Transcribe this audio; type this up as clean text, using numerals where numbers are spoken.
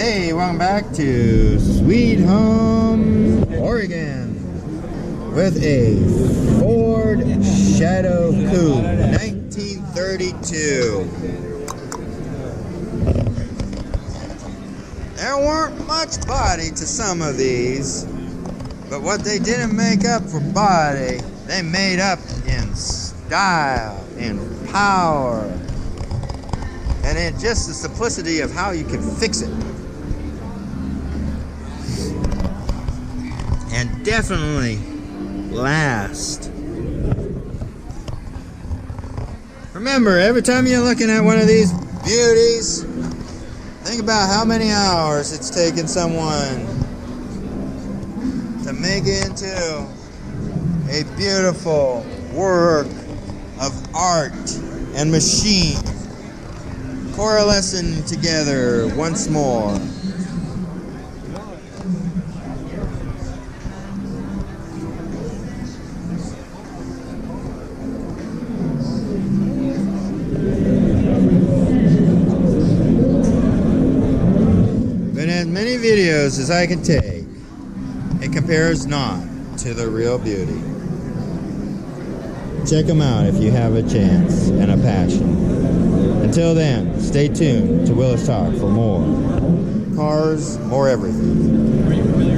Hey, welcome back to Sweet Home, Oregon, with a Ford Shadow Coupe, 1932. There weren't much body to some of these, but what they didn't make up for body, they made up in style, in power, and in just the simplicity of how you can fix it. And definitely last. Remember, every time you're looking at one of these beauties, think about how many hours it's taken someone to make it into a beautiful work of art and machine coalescing together once more. But as many videos as I can take, it compares not to the real beauty. Check them out if you have a chance and a passion. Until then, stay tuned to Willis Talk for more cars, more everything.